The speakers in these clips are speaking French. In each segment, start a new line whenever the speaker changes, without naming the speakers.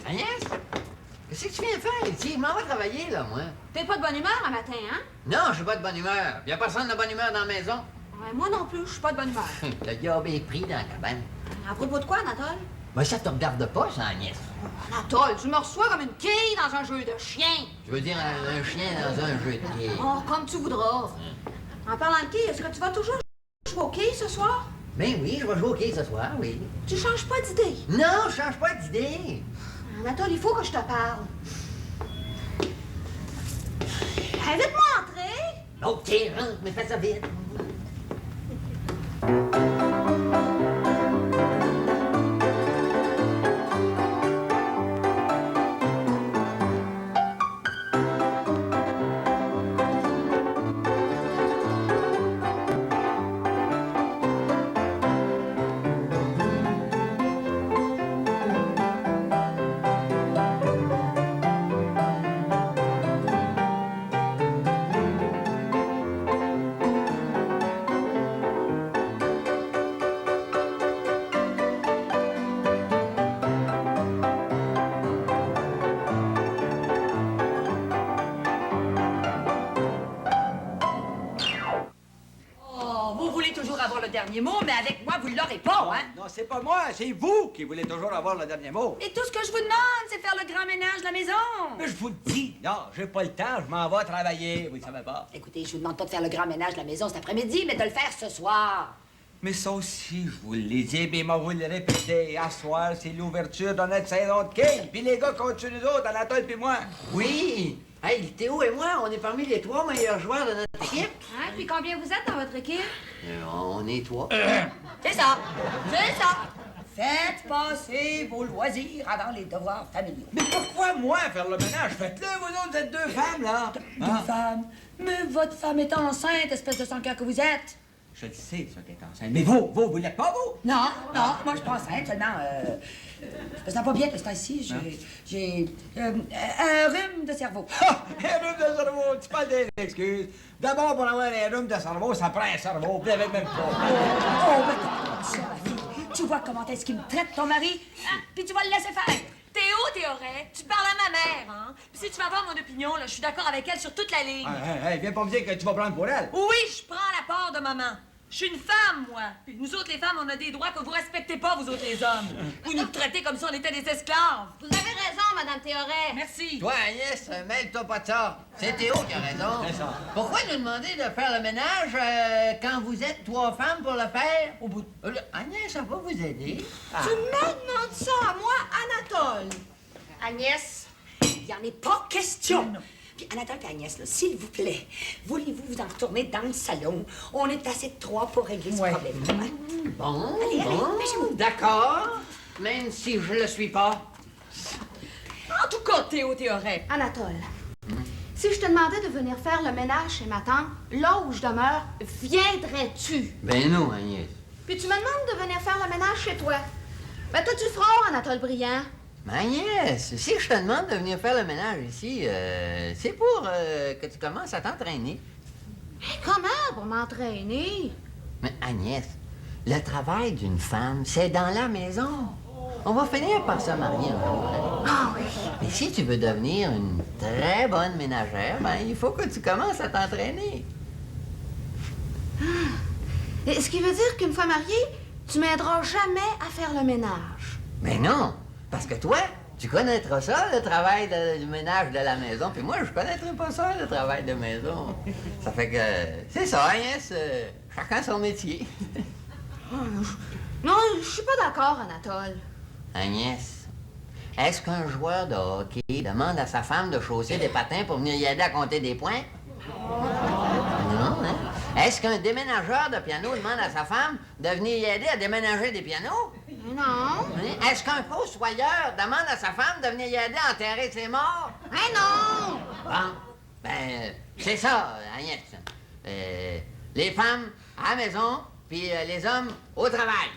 Agnès? Qu'est-ce que tu viens faire ici? Je m'en vais travailler, là, moi.
T'es pas de bonne humeur un matin, hein?
Non, je suis pas de bonne humeur. Y a personne de bonne humeur dans la maison.
Ouais, moi non plus, je suis pas de bonne humeur.
Le diable est pris dans la cabane.
À propos de quoi, Anatole?
Ben, ça te regarde pas, ça, Agnès.
Anatole, tu me reçois comme une quille dans un jeu de chien.
Tu veux dire un chien dans un jeu de quilles.
Oh, comme tu voudras. En parlant de quilles, est-ce que tu vas toujours jouer au quilles ce soir?
Ben oui, je vais jouer au quilles ce sour, oui.
Tu changes pas d'idée.
Non, je change pas d'idée.
Anatole, il faut que je te parle. Invite-moi à entrer.
OK, rentre, mais fais ça vite.
Dernier mot, mais avec moi, vous l'aurez pas, hein?
Non, c'est pas moi, c'est vous qui voulez toujours avoir le dernier mot.
Et tout ce que je vous demande, c'est faire le grand ménage de la maison.
Mais je vous le dis, non, j'ai pas le temps, je m'en vais travailler, vous le savez pas.
Écoutez, je vous demande pas de faire le grand ménage de la maison cet après-midi, mais de le faire ce soir.
Mais ça aussi, je vous l'ai dit, puis moi vous le répétez, à soir, c'est l'ouverture de notre saison de quilles. Puis les gars continuent nous autres, Anatole puis moi.
Oui. Hey, Théo et moi, on est parmi les 3 meilleurs joueurs de notre équipe.
Hein? Puis combien vous êtes dans votre équipe?
On est 3.
C'est ça, c'est ça. Faites passer vos loisirs avant les devoirs familiaux.
Mais pourquoi moi faire le ménage? Faites-le, vous autres, vous êtes 2 femmes, là.
Deux femmes? Mais votre femme est enceinte, espèce de sans-cœur que vous êtes.
Je le sais, ça, qu'elle est enceinte. Mais vous l'êtes pas, vous?
Non, non, moi je suis pas enceinte, seulement, je me sens pas bien de ce temps-ci. J'ai un rhume de cerveau.
Un rhume de cerveau, tu parles des excuses. D'abord, pour avoir un rhume de cerveau, ça prend un cerveau, vous l'avez même pas.
Oh, mais ma fille, tu vois comment est-ce qu'il me traite, ton mari? Ah, puis tu vas le laisser faire.
Théo, Théoret, tu parles à ma mère, hein? Puis si tu vas avoir mon opinion, là, je suis d'accord avec elle sur toute la ligne.
Hey, viens pas me dire que tu vas prendre pour elle.
Oui, je prends la part de maman. Je suis une femme, moi. Puis nous autres, les femmes, on a des droits que vous respectez pas, vous autres, les hommes. Vous nous traitez comme si on était des esclaves. Vous avez raison, Madame Théoret. Merci.
Toi, Agnès, mêle-toi pas de ça. C'est Théo qui a raison.
C'est ça.
Pourquoi nous demander de faire le ménage quand vous êtes 3 femmes pour le faire? Au bout Agnès, ça va vous aider.
Tu me demandes ça à moi, Anatole.
Agnès, il n'y en est pas question. Puis Anatole et Agnès, là, s'il vous plaît, voulez-vous vous en retourner dans le salon? On est assez de 3 pour régler ce problème. Hein?
Bon,
Allez, dépêchez-vous.
d'accord. Même si je le suis pas.
En tout cas, Théo, Théoret.
Anatole, si je te demandais de venir faire le ménage chez ma tante, là où je demeure, viendrais-tu?
Ben non, Agnès.
Puis tu me demandes de venir faire le ménage chez toi. Ben toi, tu le feras, Anatole Brillant.
Mais Agnès, si je te demande de venir faire le ménage ici, c'est pour que tu commences à t'entraîner.
Mais comment pour m'entraîner?
Mais Agnès, le travail d'une femme, c'est dans la maison. On va finir par se marier un jour. Hein?
Ah oui.
Mais si tu veux devenir une très bonne ménagère, ben il faut que tu commences à t'entraîner.
Et ce qui veut dire qu'une fois mariée, tu m'aideras jamais à faire le ménage.
Mais non, parce que toi, tu connaîtras ça, le travail du ménage de la maison, puis moi, je connaîtrai pas ça, le travail de maison. Ça fait que, c'est ça, Agnès, chacun son métier.
Non, je suis pas d'accord, Anatole.
Agnès, est-ce qu'un joueur de hockey demande à sa femme de chausser des patins pour venir y aider à compter des points? Non, hein? Est-ce qu'un déménageur de piano demande à sa femme de venir y aider à déménager des pianos?
Non.
Hein? Est-ce qu'un fossoyeur demande à sa femme de venir y aider à enterrer ses morts?
Mais non!
Bon, ben, c'est ça, Agnès. Les femmes à la maison, puis les hommes au travail.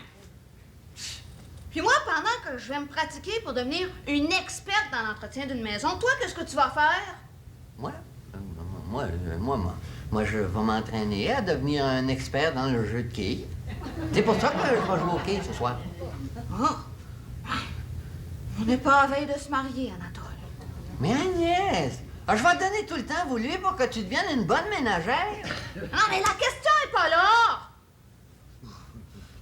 Puis moi, pendant que je vais me pratiquer pour devenir une experte dans l'entretien d'une maison, toi, qu'est-ce que tu vas faire?
Moi, Moi, je vais m'entraîner à devenir un expert dans le jeu de quilles. C'est pour ça que je vais jouer au quilles ce soir.
Oh! On n'est pas à veille de se marier, Anatole.
Mais Agnès, je vais te donner tout le temps voulu pour que tu deviennes une bonne ménagère.
Non, mais la question est pas là!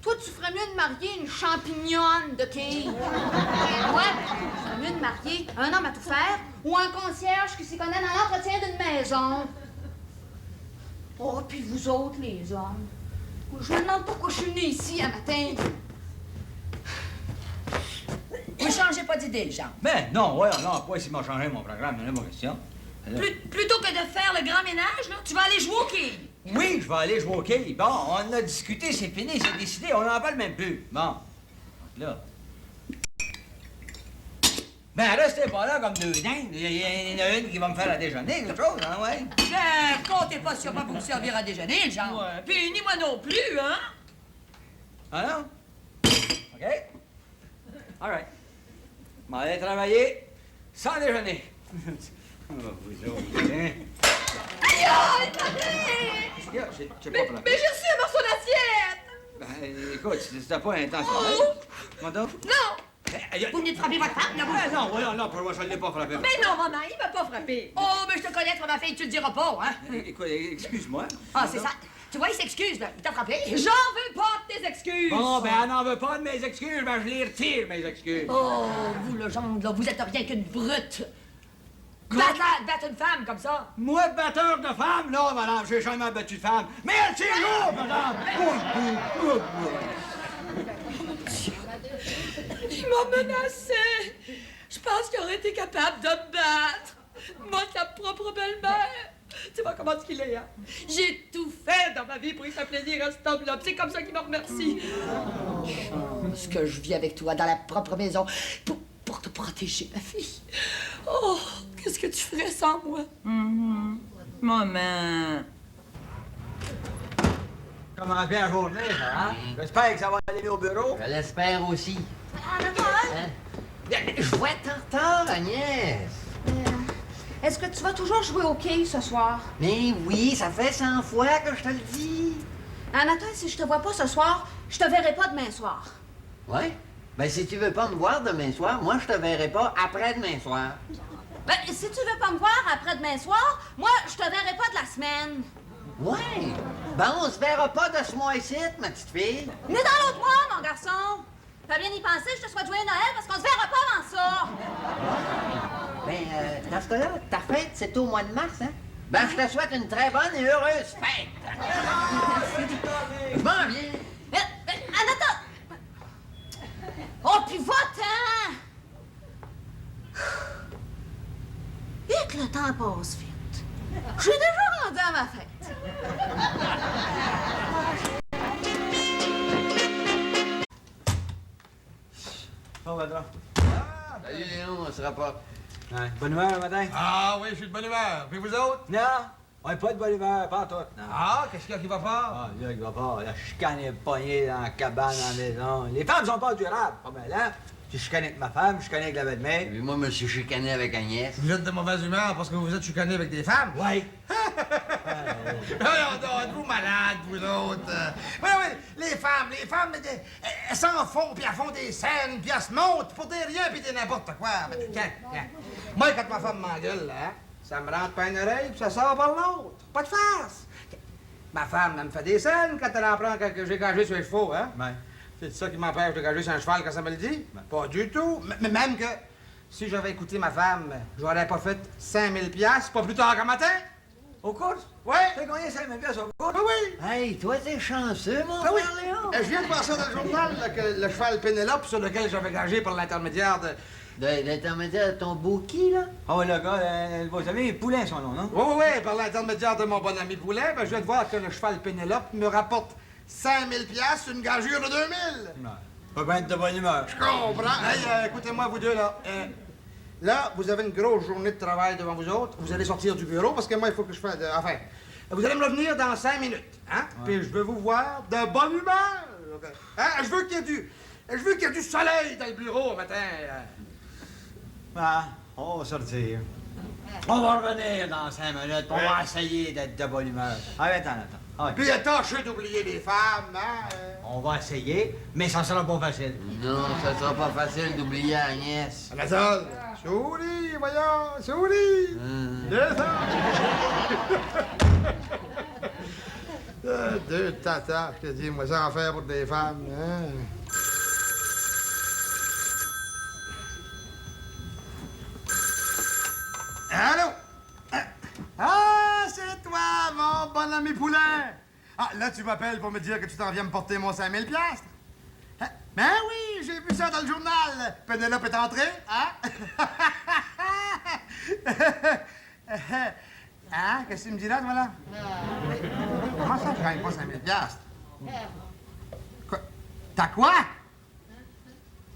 Toi, tu ferais mieux de marier une champignonne de quilles. Moi, je ferais mieux de marier un homme à tout faire ou un concierge qui s'y connaît dans l'entretien d'une maison. Oh, puis vous autres, les hommes. Je me demande pourquoi je suis venue ici un matin.
Vous changez pas d'idée, Jean.
Mais non, voyons, non, pas s'il m'a changé mon programme, c'est pas question.
Plutôt que de faire le grand ménage, là, tu vas aller jouer au quai.
Oui, je vais aller jouer au quai. Bon, on a discuté, c'est fini, c'est décidé, on n'en parle même plus. Bon, là. Ben, restez pas là comme deux dingues. Il y en a une qui va me faire à déjeuner, quelque chose, hein, ouais?
Comptez pas sur moi pour vous servir à déjeuner, Jean. Ouais. Puis ni moi non plus, hein?
Ah non? OK? All right. Je m'en aller travailler sans déjeuner. Vous autres, hein?
Aïe, aïe, pareil!
Qu'est-ce qu'il y a? J'ai
Mais
pas
j'ai reçu un morceau d'assiette!
Ben, écoute, c'était pas intentionnel. Comment
Non! Vous venez de frapper votre femme, là, vous?
Ben non, voyons, non, pour moi, je ne l'ai pas frappé.
Mais non, maman, il m'a pas frappé. Oh, mais je te connais, toi, ma fille, tu le diras pas, hein?
Écoute, excuse-moi.
Ah, c'est ça. Tu vois, il s'excuse, là. Il t'a frappé. J'en veux pas de tes excuses.
Bon, ben, elle n'en veut pas de mes excuses, ben, je les retire, mes excuses.
Oh, vous, le gendre, là, vous êtes rien qu'une brute. Battre une femme comme ça.
Moi, batteur de femme? Non, madame, j'ai jamais battu de femme. Mais elle tient lourd, madame!
Il m'a menacé. Je pense qu'il aurait été capable de me battre. Moi, sa propre belle-mère. Tu vois comment est-ce qu'il est, hein? J'ai tout fait dans ma vie pour lui faire plaisir à cet homme-là. C'est comme ça qu'il me remercie. Chance que je vis avec toi dans la propre maison pour te protéger, ma fille. Oh, qu'est-ce que tu ferais sans moi? Maman.
Comment bien la journée, ça, hein? J'espère que ça va aller au bureau.
Je l'espère aussi.
Anatole?
Hein? Je vais être en retard, Agnès.
Est-ce que tu vas toujours jouer au quai ce soir?
Mais oui, ça fait 100 fois que je te le dis.
Anatole, si je te vois pas ce soir, je te verrai pas demain soir.
Ouais? Ben, si tu veux pas me voir demain soir, moi, je te verrai pas après-demain soir.
Ben, si tu veux pas me voir après-demain soir, moi, je te verrai pas de la semaine.
Ouais? Ben, on se verra pas de ce mois-ci, ma petite fille.
Mais dans l'autre mois, mon garçon. Fais bien y penser, je te souhaite joyeux Noël parce qu'on se verra pas avant ça.
Ben, dans ce cas-là, ta fête, c'est au mois de mars, hein? Ben, je te souhaite une très bonne et heureuse fête. Je m'en viens.
Anatole! Oh, puis va-t'en! Et que le temps passe vite. Je suis déjà rendue à ma fête.
Oh, madame.
Salut, Léon, on se rapporte.
Ouais, bonne humeur le matin?
Ah oui, je suis de bonne humeur. Puis vous autres?
Non, on n'est pas de bonne humeur, pas en tout. Non.
Ah, qu'est-ce qu'il y a qui va pas?
Ah, là, il va pas. La chicane est pognée dans la cabane, dans la maison. Les femmes sont pas durables. Pas mal, hein? Je chicané avec ma femme, je chicané avec la belle-mère.
Et puis moi, je me suis chicané avec Agnès.
Vous êtes de mauvaise humeur parce que vous êtes chicané avec des femmes?
Ouais.
Êtes-vous malades, vous autres? Oui, oui, les femmes, elles s'en font, puis elles font des scènes, puis elles se montent pour des rien, puis des n'importe quoi. Mais quand? Moi, quand ma femme m'engueule, là, hein, ça me rentre pas une oreille, puis ça sort par l'autre. Pas de farce. Ma femme, elle me fait des scènes quand elle en prend quand j'ai gagé sur les chevaux, hein?
Ouais.
C'est ça qui m'empêche de gager sur un cheval quand ça me le dit? Pas du tout. Mais même que si j'avais écouté ma femme, j'aurais pas fait 5000 piastres, pas plus tard qu'un matin.
Aux courses?
Ouais.
T'as gagné 5000 piastres aux courses?
Oui, oui.
Hey, toi, t'es chanceux, mon
Ah oui.
frère Léon.
Je viens de voir ça dans le journal, là, que le cheval Pénélope, sur lequel j'avais gagé par l'intermédiaire de...
L'intermédiaire de ton beau-qui, là?
Oh, le gars, vous savez, Poulain, son nom, non?
Oui, oui, oui, par l'intermédiaire de mon bon ami Poulet, ben, je viens de voir que le cheval Pénélope me rapporte 5000 piastres, une gageure de 2000.
Non. Pas bien de bonne humeur.
Je comprends. Hey, écoutez-moi, vous deux, là. Là, vous avez une grosse journée de travail devant vous autres. Vous allez sortir du bureau parce que moi, il faut que je fasse... Enfin, vous allez me revenir dans 5 minutes, hein?
Ouais.
Puis je veux vous voir de bonne humeur. Hein? Je veux qu'il y ait du soleil dans le bureau au matin.
Ah, on va sortir. On va revenir dans 5 minutes. On va essayer d'être de bonne humeur. Allez, attends. Ah,
Puis tâchez d'oublier les femmes, hein?
on va essayer, mais ça sera pas facile.
Non, ça sera pas facile d'oublier Agnès.
Anatole, souris, voyons, souris! Descends! Deux tatas, que dis-moi ça en faire pour des femmes, hein? Allô? Ah, c'est toi, mon bon ami Poulain! Ah, là, tu m'appelles pour me dire que tu t'en viens me porter mon 5000 piastres? Hein? Ben oui, j'ai vu ça dans le journal. Pénélope est entrée, hein? Hein? Qu'est-ce que tu me dis là, toi, là? Comment ça, je gagne pas 5000 piastres? Quoi? T'as quoi?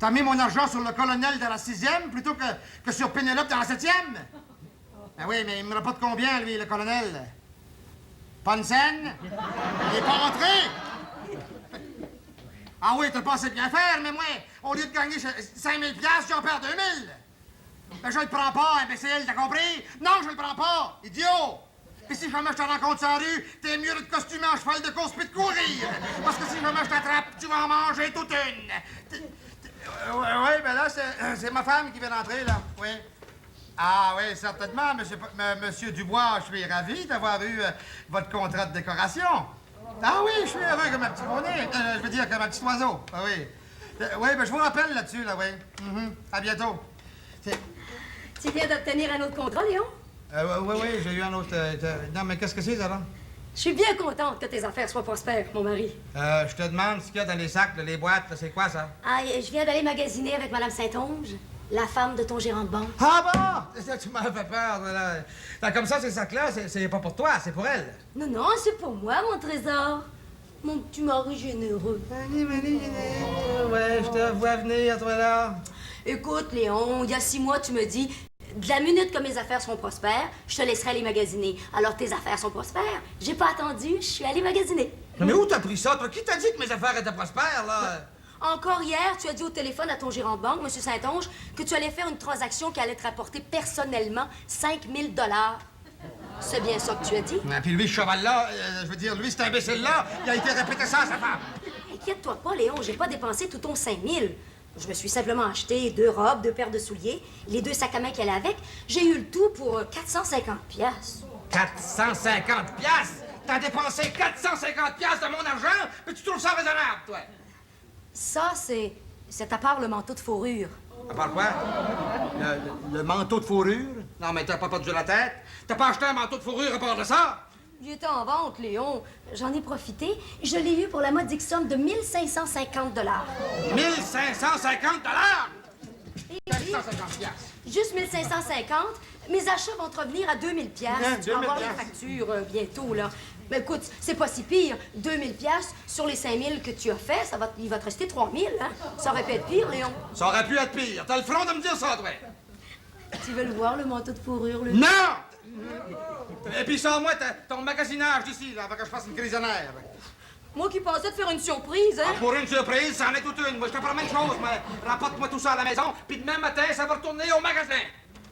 T'as mis mon argent sur le colonel de la 6e plutôt que sur Pénélope dans la 7e? Ben oui, mais il me rapporte combien, lui, le colonel? Pas une scène? Il est pas entré? Ah oui, t'as pensé bien faire, mais moi, au lieu de gagner 5000 piastres, j'en perds 2000. Ben je le prends pas, imbécile, t'as compris? Non, je le prends pas, idiot! Puis si jamais je te rencontre sur la rue, t'es mieux de te costumer en cheval de course puis de courir. Parce que si jamais je t'attrape, tu vas en manger toute une. Oui, ben là, c'est ma femme qui vient d'entrer, là, oui. Ah oui, certainement, monsieur Dubois, je suis ravi d'avoir eu votre contrat de décoration. Ah oui, je suis heureux comme un petit poney, je veux dire comme un petit oiseau, ah oui. Oui, ben je vous rappelle là-dessus, là, oui. À bientôt.
Tu viens d'obtenir un autre contrat, Léon?
Oui, j'ai eu un autre... non, mais qu'est-ce que c'est, ça, là?
Je suis bien contente que tes affaires soient prospères, mon mari.
Je te demande ce qu'il y a dans les sacs, là, les boîtes, là, c'est quoi, ça?
Ah, je viens d'aller magasiner avec Madame Saint-Onge, la femme de ton gérant de banque.
Ah bon? Ça, tu m'as fait peur, là. Comme ça, ces sacs-là, c'est pas pour toi, c'est pour elle.
Non, non, c'est pour moi, mon trésor. Mon petit mari généreux.
Ouais, je te vois venir, toi, là.
Écoute, Léon, il y a 6 mois, tu me dis... De la minute que mes affaires seront prospères, je te laisserai aller magasiner. Alors tes affaires sont prospères. J'ai pas attendu, je suis allée magasiner.
Mais où t'as pris ça, toi? Qui t'a dit que mes affaires étaient prospères, là?
Encore hier, tu as dit au téléphone à ton gérant de banque, M. Saint-Onge, que tu allais faire une transaction qui allait te rapporter personnellement 5000 $. C'est bien ça que tu as dit?
Et puis lui, ce cheval-là, je veux dire, lui, cet imbécile-là, il a été répété ça à sa femme.
Inquiète-toi pas, Léon, j'ai pas dépensé tout ton 5000. Je me suis simplement acheté 2 robes, 2 paires de souliers, les 2 sacs à main qu'elle avait. J'ai eu le tout pour 450 piastres.
450 piastres? T'as dépensé 450 piastres de mon argent, mais tu trouves ça raisonnable, toi?
Ça, c'est à part le manteau de fourrure.
À part quoi? Le manteau de fourrure? Non, mais t'as pas perdu la tête? T'as pas acheté un manteau de fourrure à part de ça?
Il était en vente, Léon. J'en ai profité. Je l'ai eu pour la modique somme de 1550 $.
1550 $?
Et
450 piastres.
juste 1550. Mes achats vont te revenir à 2000 piastres. Tu vas
2000
avoir les
piastres.
factures bientôt, là. Mais écoute, c'est pas si pire. 2000 piastres sur les 5000 que tu as fait, il va te rester 3000, hein? Ça aurait pu être pire, Léon.
Ça aurait pu être pire. T'as le front de me dire ça, toi?
Tu veux le voir, le manteau de fourrure, le...
Non! Et puis sors-moi ton magasinage d'ici, là, avant que je fasse une crise de nerfs.
Moi qui pensais te faire une surprise, hein?
Ah, pour une surprise, ça en est toute une. Moi, je te promets une chose, mais rapporte-moi tout ça à la maison, puis demain matin, ça va retourner au magasin.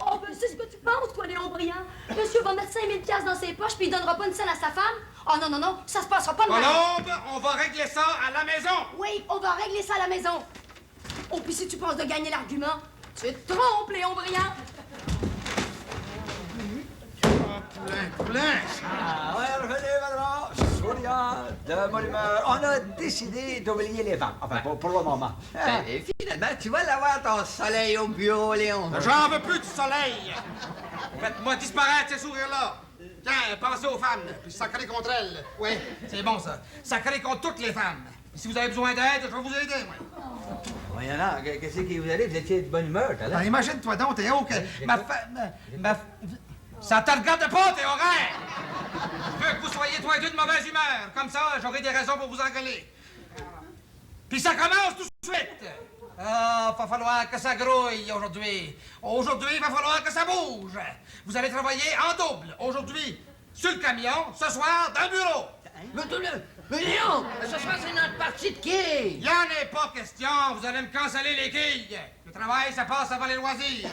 Oh, ben c'est ce que tu penses, toi, Léon Briand. Monsieur va mettre 5000 piastres dans ses poches, puis il donnera pas une scène à sa femme. Oh, non, non, non, ça se passera pas de même.
Colombe, on va régler ça à la maison.
Oui, on va régler ça à la maison. Oh, puis si tu penses de gagner l'argument, tu te trompes, Léon Briand.
Plein.
Ah, ouais, revenez, madame. Souriant, de bonne humeur. On a décidé d'oublier les femmes. Enfin, pour le moment.
Ben, et finalement, tu vas l'avoir ton soleil au bureau, Léon.
J'en veux plus du soleil. Faites-moi disparaître ces sourires-là. Tiens, pensez aux femmes, puis sacrez contre elles. Oui, c'est bon, ça. Sacrez contre toutes les femmes. Si vous avez besoin d'aide, je vais vous aider, moi.
Voyons là, qu'est-ce qui vous allez? Vous étiez de bonne humeur, tout à l'heure.
Ben, imagine-toi donc, Théo, que ça te regarde pas, tes horaires! Je veux que vous soyez tous les deux de mauvaise humeur. Comme ça, j'aurai des raisons pour vous engueuler. Puis ça commence tout de suite. Ah, va falloir que ça grouille aujourd'hui. Aujourd'hui, il va falloir que ça bouge. Vous allez travailler en double. Aujourd'hui, sur le camion, ce soir, dans le bureau.
Mais Léon, ce soir, c'est notre partie de quilles.
Il en est pas question. Vous allez me canceller les quilles. Le travail, ça passe avant les loisirs.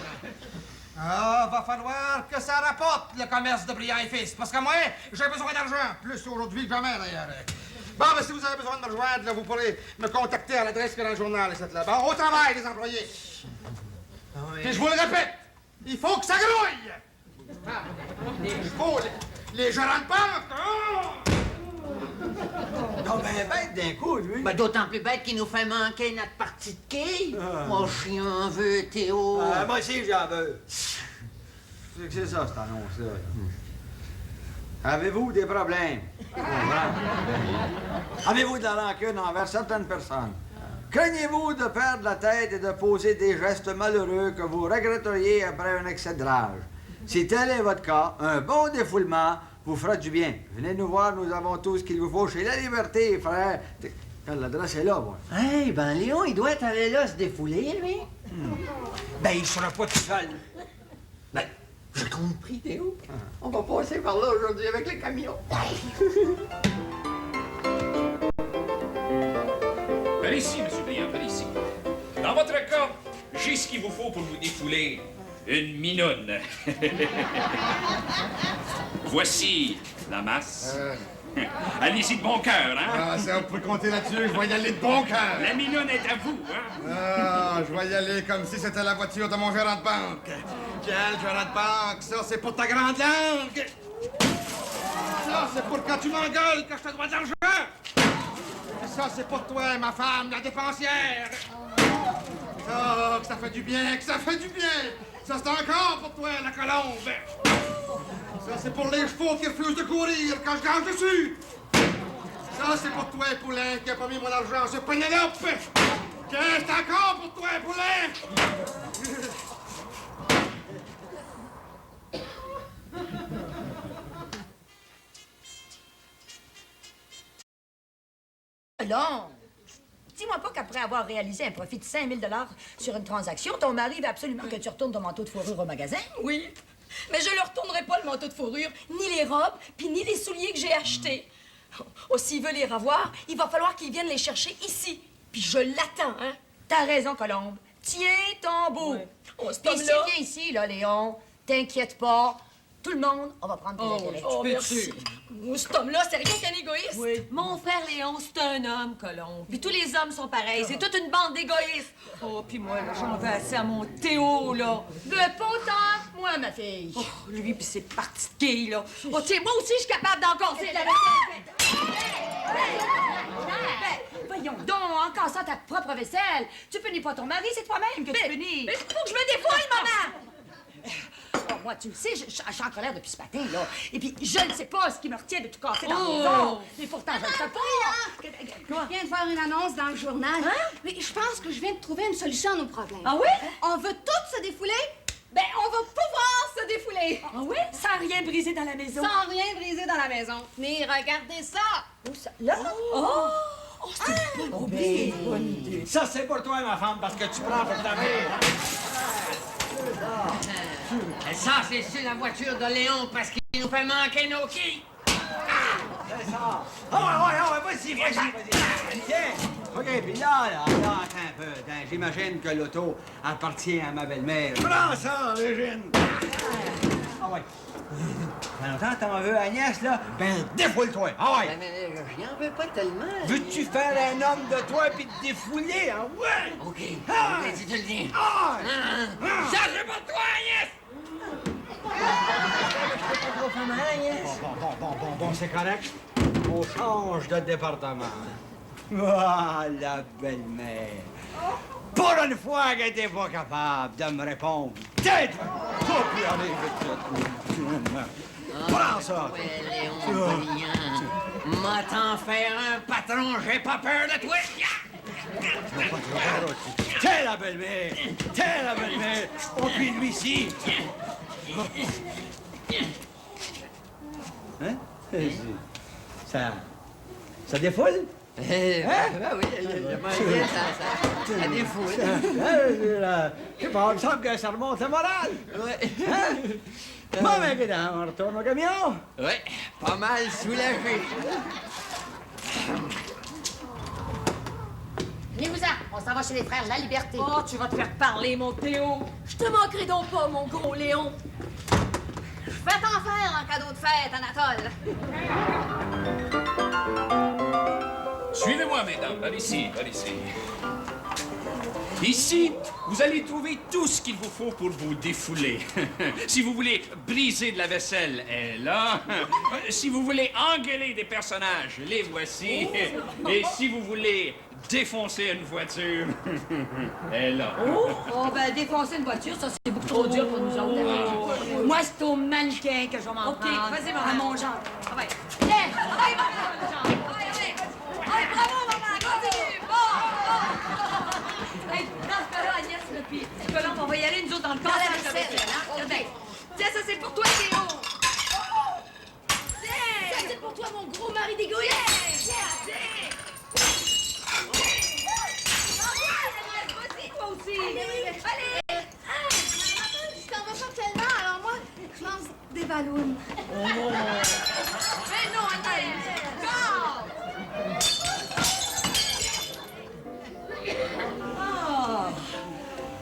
Ah, va falloir que ça rapporte, le commerce de Briand et Fils, parce que moi, j'ai besoin d'argent, plus aujourd'hui que jamais, d'ailleurs. Bon, ben, si vous avez besoin de me rejoindre, là, vous pourrez me contacter à l'adresse qui est dans le journal, et là. Bon, au travail, les employés. Oui. Puis je vous le répète, il faut que ça grouille. Ah, il faut les gérants de banque. Oh!
Non, ben bête d'un coup, lui.
Ben, d'autant plus bête qu'il nous fait manquer notre partie de quilles. Mon chien en veut, Théo.
Moi aussi, j'en veux. C'est ça, cette annonce-là. Avez-vous des problèmes? Avez-vous de la rancune envers certaines personnes? Craignez-vous de perdre la tête et de poser des gestes malheureux que vous regretteriez après un excès de rage? Si tel est votre cas, un bon défoulement vous fera du bien. Venez nous voir, nous avons tout ce qu'il vous faut chez La Liberté, frère. L'adresse est là, moi.
Hey, ben Léon, il doit être allé là se défouler, lui.
Ben, il sera pas tout seul.
Ben, j'ai compris, Théo. On va passer par là aujourd'hui avec le camion.
Par ici, M. Briand, par ici. Dans votre cas, j'ai ce qu'il vous faut pour vous défouler. Une minoune. Voici la masse. Allez-y de bon cœur, hein?
Ah, ça, vous pouvez compter là-dessus, je vais y aller de bon cœur.
La minoune est à vous, hein?
Ah, je vais y aller comme si c'était la voiture de mon gérant de banque. Quel gérant de banque? Ça, c'est pour ta grande langue. Ça, c'est pour quand tu m'engueules que je te dois de l'argent. Ça, c'est pour toi, ma femme, la dépensière. Ça, que ça fait du bien, que ça fait du bien. Ça, c'est encore pour toi, la colombe. Ça, c'est pour les chevaux qui refusent de courir quand je gage dessus. Ça, c'est pour toi, poulet, qui a pas mis mon argent sur Pénélope. C'est encore pour toi, poulet.
Non! Dis-moi pas qu'après avoir réalisé un profit de 5 000 sur une transaction, ton mari veut absolument que tu retournes ton manteau de fourrure au magasin?
Oui, mais je ne leur retournerai pas le manteau de fourrure, ni les robes, puis ni les souliers que j'ai achetés. Oh, s'il veut les revoir, il va falloir qu'il vienne les chercher ici. Puis je l'attends, hein?
T'as raison, Colombe. Tiens ton bout.
Ouais. Oh, cet
Puis s'il
homme-là...
vient ici, là, Léon, t'inquiète pas. Tout le monde, on va prendre tes intérêts.
Oh, merci. Oh, cet homme-là, c'est rien qu'un égoïste.
Oui. Mon frère Léon, c'est un homme, Colombe. Puis tous les hommes sont pareils. C'est toute une bande d'égoïstes. Oh, puis moi, là, j'en veux assez à mon Théo, là.
De pas autant que moi, ma fille.
Oh, lui puis ses parties de quilles, là. Oh, tiens, moi aussi, je suis capable d'encore
C'est
la
Voyons donc, en cassant ta propre vaisselle. Tu punis pas ton mari, c'est toi-même que tu punis.
Mais c'est pour que je me défoule, maman!
Oh, moi, tu le sais, je suis en colère depuis ce matin, là. Et puis, je ne sais pas ce qui me retient de tout casser dans la maison. Mais pourtant, je ne sais pas.
Je viens de voir une annonce dans le journal. Mais je pense que je viens de trouver une solution à nos problèmes.
Ah oui?
On veut tous se défouler? Ben, on va pouvoir se défouler!
Ah oui? Sans rien briser dans la maison.
Sans rien briser dans la maison. Mais regardez ça!
Où ça? Là? Oh! Oh, c'est une bonne idée.
Ça, c'est pour toi, ma femme, parce que tu prends pour ta vie.
Ça, c'est sur la voiture de Léon parce qu'il nous fait manquer nos quilles.
C'est ça. Ouais, vas-y. Tiens. OK, puis là, attends un peu. J'imagine que l'auto appartient à ma belle-mère. Prends ça, Régine. Ah ouais. Ça fait longtemps que t'en veux, Agnès, là? Ben, défoule-toi. Ah ouais.
Mais j'y en veux pas tellement.
Veux-tu faire un homme de toi puis te défouler, ah ouais?
OK.
Ah!
OK, si tu le dis.
Ah!
Ça, c'est pas toi, Agnès! Pas trop faire mal, Agnès.
Bon, c'est correct. On change de département. Ah, la belle-mère. Pour une fois qu'elle n'était pas capable de me répondre. Tête! Pas plus aller prends ça!
Ouais, Léon, Briand. M'a t'en faire un patron, j'ai pas peur de toi.
Tiens la belle-mère! Tiens la belle-mère! Oh, puis lui ici! Hein? Ça défoule?
Ben oui, le moyen, ça défoule.
Je sais pas, il me semble que ça remonte le moral.
Ouais.
Hein? Bon, ben, écoute, on retourne au camion.
Ouais, pas mal soulagé.
Venez-vous-en!
On s'en va chez les frères La Liberté.
Oh, tu vas te faire parler, mon Théo. Je te manquerai donc pas, mon gros Léon.
Je vais t'en faire en cadeau de fête, Anatole.
Suivez-moi, mesdames. Allez ici, allez ici. Ici, vous allez trouver tout ce qu'il vous faut pour vous défouler. Si vous voulez briser de la vaisselle, elle est là. Si vous voulez engueuler des personnages, les voici. Et si vous voulez défoncer une voiture, elle est là.
Oh, ben, défoncer une voiture, ça, c'est beaucoup trop dur pour nous autres. Moi, c'est au mannequin que je vais m'en prendre.
Vas-y,
à mon genre.
Ah ouais.
Viens! Allez, mon genre! Allez, bravo, maman! Continue! Bon! Hey, dans ce cas-là, Agnès, là, puis Colombe, on va y aller, nous autres, dans le corps.
la vaisselle, hein? OK.
Tiens, ça, c'est pour toi, Théo!
Ça, c'est pour toi, mon gros mari d'égoïste.
Toi aussi!
Allez! Je t'en vas pas tellement, alors moi, je lance des ballons.
Mais non, Agnès! Go!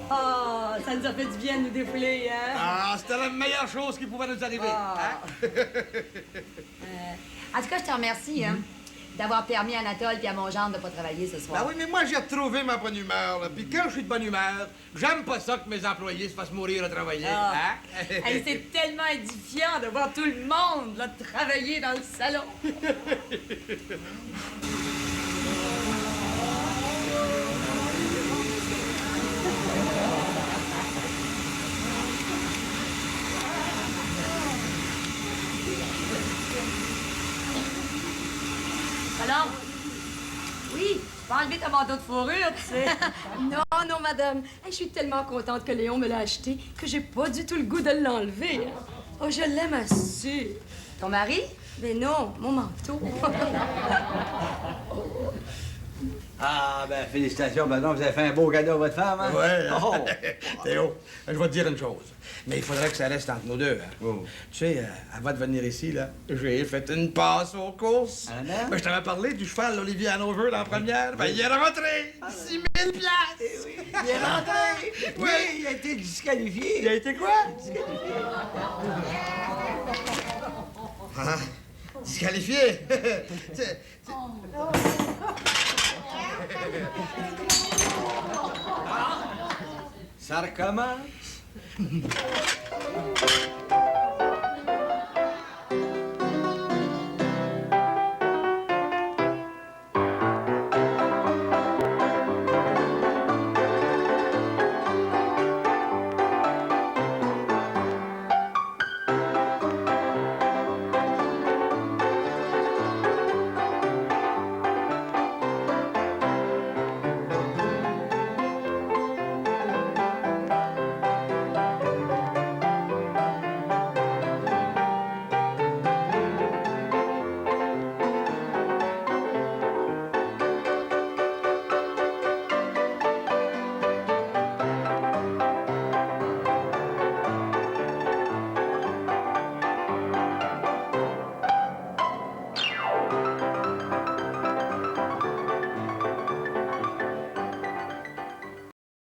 Ah, ça nous a fait du bien de nous défouler, hein?
Ah, c'était la meilleure chose qui pouvait nous arriver. Hein?
En tout cas, je te remercie, hein, d'avoir permis à Anatole et à mon gendre de pas travailler ce soir.
Ben oui, mais moi, j'ai retrouvé ma bonne humeur. Là. Puis quand je suis de bonne humeur, j'aime pas ça que mes employés se fassent mourir à travailler.
Ah.
Hein?
Hey, c'est tellement édifiant de voir tout le monde là, travailler dans le salon. Alors, oui, tu peux enlever ta manteau de fourrure, tu sais.
Non, non, madame. Hey, je suis tellement contente que Léon me l'a acheté que j'ai pas du tout le goût de l'enlever. Oh, je l'aime assez.
Ton mari?
Mais non, mon manteau.
Ah, ben, félicitations, madame, vous avez fait un beau cadeau à votre femme, hein?
Ouais.
Oh.
Théo, je vais te dire une chose. Mais il faudrait que ça reste entre nous deux. Hein.
Oh.
Tu sais, avant de venir ici, là, j'ai fait une passe aux courses.
Ah, non?
Ben, je t'avais parlé du cheval Olivier Hanover dans la première. Ben, il est rentré 6 000 piastres.
Il est rentré! Oui, il a été disqualifié.
Il a été quoi? Ah, disqualifié.
Ça recommence.